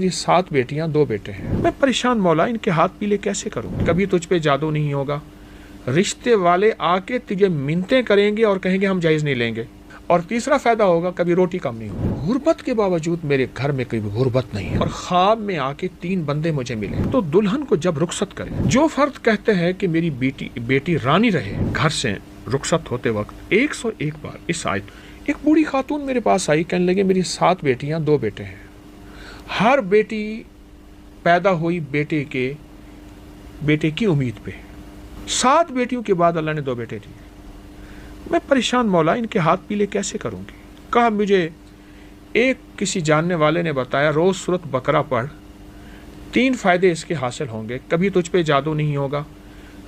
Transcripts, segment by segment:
मेरी 7 बेटियां 2 बेटे हैं। मैं परेशान मौला, इनके हाथ पीले कैसे करूं? कभी तुझ पे जादू नहीं होगा, रिश्ते वाले आके तुझे मिन्नतें करेंगे और कहेंगे हम जायज नहीं लेंगे, और तीसरा फायदा होगा कभी रोटी कम नहीं होगी। गुर्बत के बावजूद मेरे घर में कोई गुर्बत नहीं है, और ख्वाब में आके 3 बंदे मुझे मिले। तो दुल्हन को जब रुखसत करे, जो फर्द कहते हैं कि मेरी बेटी रानी रहे, घर से रुखसत होते वक्त 101 बार इस आयत। एक बूढ़ी खातून मेरे पास आई, कहने लगे मेरी 7 बेटियां 2 बेटे हैं। हर बेटी पैदा हुई बेटे की उम्मीद पे। 7 बेटियों के बाद अल्लाह ने 2 बेटे दिए। मैं परेशान मौला, इनके हाथ पीले कैसे करूंगी? कहा मुझे एक किसी जानने वाले ने बताया, रोज सूरत बकरा पढ़, 3 फायदे इसके हासिल होंगे। कभी तुझ पे जादू नहीं होगा,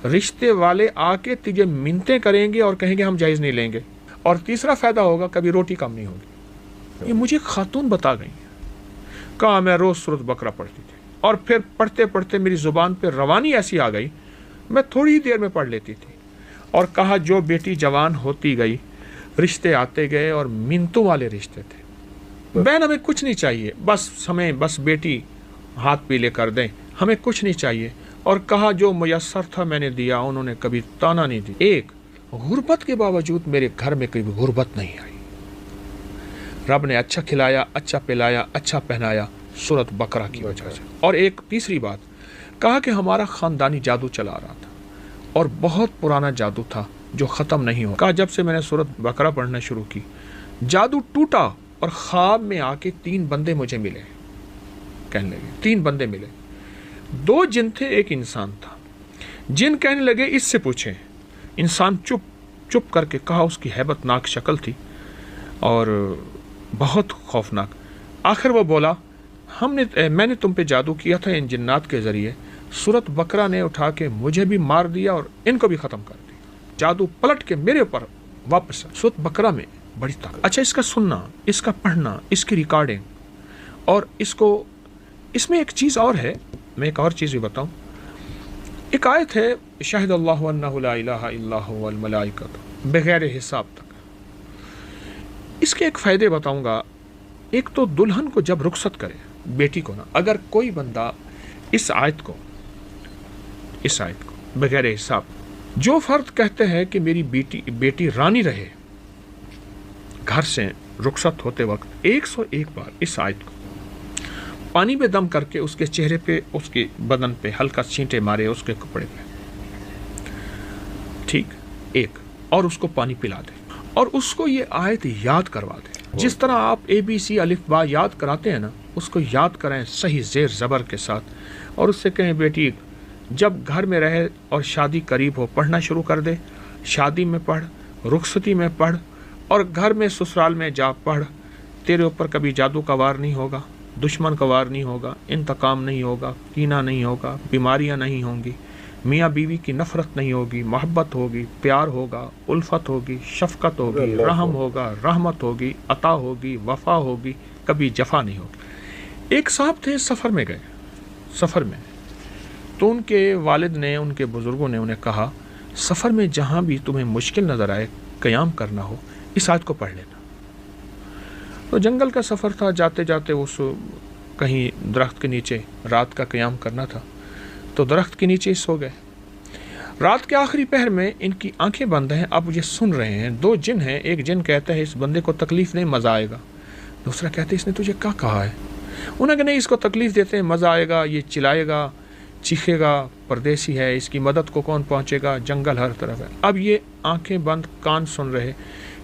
रिश्ते वाले आके तुझे मिन्नतें करेंगे और कहेंगे हम जायज नहीं लेंगे, और तीसरा फायदा होगा कभी रोटी कम नहीं होगी। ये मुझे खातून बता गई। कहा मैं रोज सूरत बकरा पढ़ती थी, और फिर पढ़ते पढ़ते मेरी जुबान पे रवानी ऐसी आ गई, मैं थोड़ी ही देर में पढ़ लेती थी। और कहा जो बेटी जवान होती गई, रिश्ते आते गए और मिन्नतों वाले रिश्ते थे। बहन हमें कुछ नहीं चाहिए, बस बेटी हाथ पीले कर दें, हमें कुछ नहीं चाहिए। और कहा जो मुयस्सर था मैंने दिया, उन्होंने कभी ताना नहीं दी। एक गुर्बत के बावजूद मेरे घर में कोई गुर्बत नहीं आई। रब ने अच्छा खिलाया, अच्छा पिलाया, अच्छा पहनाया, सूरत बकरा की वजह से। और एक तीसरी बात, कहा कि हमारा खानदानी जादू चला रहा था, और बहुत पुराना जादू था जो ख़त्म नहीं हुआ। कहा जब से मैंने सूरत बकरा पढ़ना शुरू की, जादू टूटा, और ख्वाब में आके 3 बंदे मुझे मिले। कहने लगे 3 बंदे मिले, 2 जिन थे, एक इंसान था। जिन कहने लगे इससे पूछें। इंसान चुप करके कहा, उसकी हैबतनाक शक्ल थी और बहुत खौफनाक। आखिर वो बोला, मैंने तुम पे जादू किया था इन जिन्नात के ज़रिए, सूरत बकरा ने उठा के मुझे भी मार दिया और इनको भी ख़त्म कर दिया। जादू पलट के मेरे ऊपर वापस। सूरत बकरा में बड़ी ताकत। अच्छा, इसका सुनना, इसका पढ़ना, इसकी रिकॉर्डिंग, और इसमें एक चीज़ और है, मैं एक और चीज़ भी बताऊँ। एक आयत है, शाहिदल्लाहु अन्नहु ला इलाहा इल्ला हुवा वल मलाइकतु बगैर हिसाब तक। इसके एक फ़ायदे बताऊँगा। एक तो दुल्हन को जब रुखसत करे, बेटी को ना, अगर कोई बंदा इस आयत को बगैर हिसाब, जो फर्द कहते हैं कि मेरी बेटी रानी रहे, घर से रुखसत होते वक्त 101 बार इस आयत को पानी में दम करके उसके चेहरे पे, उसके बदन पे हल्का छींटे मारे, उसके कपड़े पे, ठीक, एक, और उसको पानी पिला दे, और उसको ये आयत याद करवा दे। जिस तरह आप ABC अलिफ बा याद कराते हैं ना, उसको याद कराएं सही ज़ेर ज़बर के साथ, और उससे कहें बेटी जब घर में रहे और शादी करीब हो, पढ़ना शुरू कर दे। शादी में पढ़, रुखसती में पढ़, और घर में ससुराल में जा पढ़। तेरे ऊपर कभी जादू का वार नहीं होगा, दुश्मन का वार नहीं होगा, इंतकाम नहीं होगा, कीना नहीं होगा, बीमारियां नहीं होंगी, मियाँ बीवी की नफ़रत नहीं होगी, मोहब्बत होगी, प्यार होगा, उल्फत होगी, शफ़क़त होगी, रहम होगा, रहमत होगी, अता होगी, वफ़ा होगी, कभी जफ़ा नहीं होगी। एक साहब थे, सफ़र में तो उनके वालिद ने, उनके बुज़ुर्गों ने उन्हें कहा, सफ़र में जहाँ भी तुम्हें मुश्किल नज़र आए, क़याम करना हो, इस आयत को पढ़ लेना। तो जंगल का सफ़र था, जाते जाते उस कहीं दरख्त के नीचे रात का क़याम करना था, तो दरख्त के नीचे ही सो गए। रात के आखिरी पहर में इनकी आंखें बंद हैं, अब ये सुन रहे हैं। 2 जिन हैं, एक जिन कहता है इस बंदे को तकलीफ़ नहीं, मज़ा आएगा। दूसरा कहता है इसने तुझे क्या कहा है? उन्होंने कहा नहीं, इसको तकलीफ़ देते हैं, मज़ा आएगा, ये चिल्लाएगा, चीखेगा, परदेसी है, इसकी मदद को कौन पहुँचेगा, जंगल हर तरफ है। अब ये आंखें बंद, कान सुन रहे,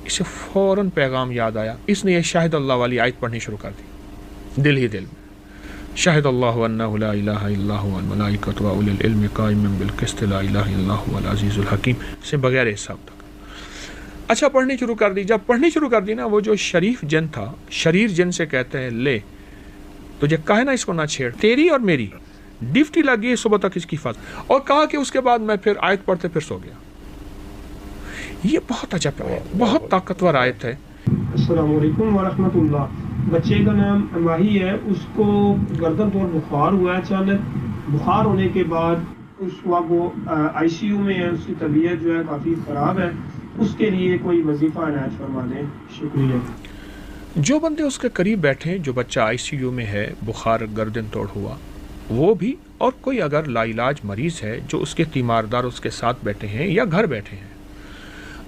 इसे फ़ौरन पैगाम याद आया। इसने ये शाहिद अल्लाह वाली आयत पढ़नी शुरू कर दी, दिल ही दिल में। शाहिदल्लाहु अन्नहु ला इलाहा इल्ला हुवल मलाइकतु व उलुल इल्मि काइमन बिल क़िस्त ला इलाहा इल्ला हुवल अज़ीज़ुल हकीम से बगैर हिसाब तक। अच्छा, पढ़नी शुरू कर दी। जब पढ़नी शुरू कर दी ना, वो जो शरीफ जिन था, शरीर जिन से कहते हैं, ले तुझे कहे ना इसको ना छेड़, तेरी और मेरी ड्यूटी लगी सुबह तक इसकी हिफाजत। और कहा कि उसके बाद मैं फिर आयत पढ़ते फिर सो गया। ये बहुत अजब है, बहुत ताकतवर आयत है। अस्सलामु अलैकुम व रहमतुल्लाह। बच्चे का नाम माही है, उसको गर्दन पर बुखार हुआ है अचानक। बुखार होने के बाद उस वक्त वो ICU में है, उसकी तबीयत जो है काफ़ी ख़राब है। उसके लिए कोई वजीफ़ा इनायत फरमा दें, शुक्रिया। जो बंदे उसके करीब बैठे, जो बच्चा आईसीयू में है, बुखार गर्दन तोड़ हुआ, वो भी, और कोई अगर लाइलाज मरीज़ है जो उसके तीमारदार उसके साथ बैठे हैं या घर बैठे हैं,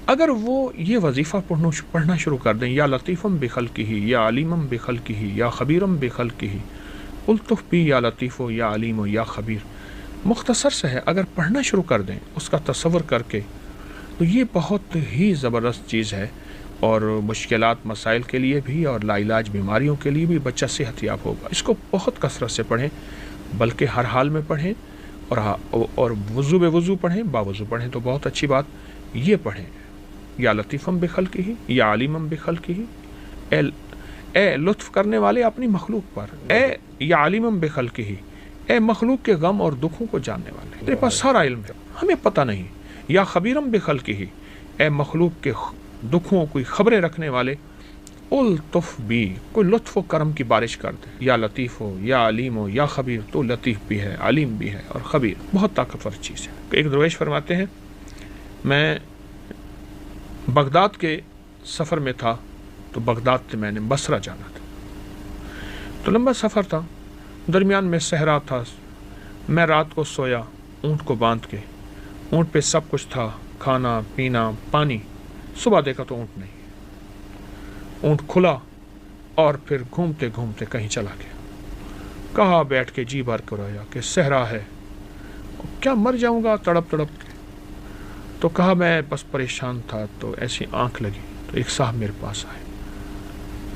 अगर वो ये वजीफ़ा पढ़ना शुरू कर दें, या लतीफ़म बिखल्किही या अलीमम बिखल्किही या खबीरम बिखल्किही, उल्तुफ़ भी या लतीफ़ो या अलीमो या खबीर, मुख्तसर से है, अगर पढ़ना शुरू कर दें उसका तसव्वुर करके, तो ये बहुत ही ज़बरदस्त चीज़ है। और मुश्किलात मसाइल के लिए भी और लाइलाज बीमारियों के लिए भी बच्चा सेहतयाब होगा। इसको बहुत कसरत से पढ़ें, बल्कि हर हाल में पढ़ें, और वज़ू बेवज़ू पढ़ें, बावज़ू पढ़ें तो बहुत अच्छी बात। ये पढ़ें, या लतीफ़म बिखल्किही या अलीमम बिखल्किही, ए लुत्फ़ करने वाले अपनी मखलूक पर, ए या अलीमम बिखल्किही, ए मखलूक के गम और दुखों को जानने वाले, तेरे पास सारा इल्म है, हमें पता नहीं। या खबीरम बिखल्किही, ए मखलूक के दुखों की खबरें रखने वाले, उल्तुफ़ भी, कोई लुत्फ़ व करम की बारिश कर दे। या लतीफ़ हो या अलीम हो या खबीर, तो लतीफ़ भी है, अलीम भी है और खबीर बहुत ताकतवर चीज़ है। एक दरवेश फरमाते हैं, मैं बगदाद के सफ़र में था, तो बगदाद से मैंने बसरा जाना था, तो लंबा सफ़र था, दरमियान में सहरा था। मैं रात को सोया ऊँट को बांध के, ऊँट पे सब कुछ था, खाना पीना पानी। सुबह देखा तो ऊँट नहीं, ऊँट खुला और फिर घूमते घूमते कहीं चला गया। कहा बैठ के जी भर कर रोया कि सहरा है, क्या मर जाऊंगा तड़प तड़प के। तो कहा मैं बस परेशान था, तो ऐसी आंख लगी, तो एक साहब मेरे पास आए,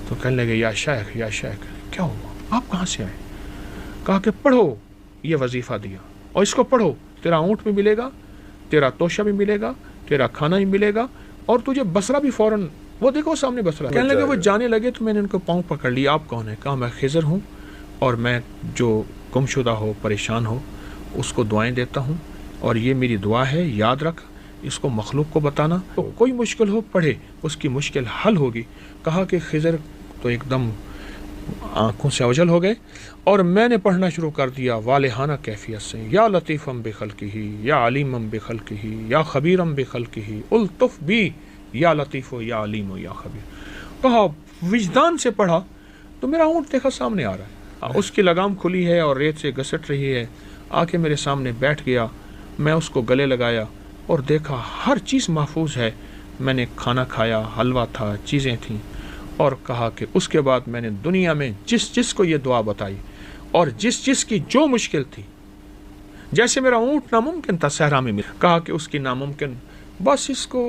तो कहने लगे या शेख क्या हुआ, आप कहाँ से आए। कहा कि पढ़ो, ये वजीफ़ा दिया और इसको पढ़ो, तेरा ऊँट भी मिलेगा, तेरा तोशा भी मिलेगा, तेरा खाना भी मिलेगा, और तुझे बसरा भी फौरन, वो देखो सामने बसरा। कहने लगे, वो जाने लगे तो मैंने उनको पाँव पकड़ लिया, आप कौन है। कहा मैं खिज़र हूँ, और मैं जो गुमशुदा हो, परेशान हो, उसको दुआएं देता हूँ, और ये मेरी दुआ है, याद रख, इसको मखलूक को बताना, तो कोई मुश्किल हो पढ़े, उसकी मुश्किल हल होगी। कहा कि खिज़र तो एकदम आँखों से ओझल हो गए, और मैंने पढ़ना शुरू कर दिया वालिहाना कैफियत से, या लतीफ़म बिखल्किही या अलीमम बिखल्किही या खबीरम बिखल्किही, उल्तुफ़ भी या लतीफ़ो या अलीमो या खबीर। कहा विजदान से पढ़ा, तो मेरा ऊँट देखा सामने आ रहा है, उसकी लगाम खुली है और रेत से घसट रही है, आके मेरे सामने बैठ गया। मैं उसको गले लगाया और देखा हर चीज़ महफूज है। मैंने खाना खाया, हलवा था, चीज़ें थीं, और कहा कि उसके बाद मैंने दुनिया में जिस को ये दुआ बताई, और जिस की जो मुश्किल थी, जैसे मेरा ऊँट नामुमकिन था सहरा में मिला, कहा कि उसकी नामुमकिन बस इसको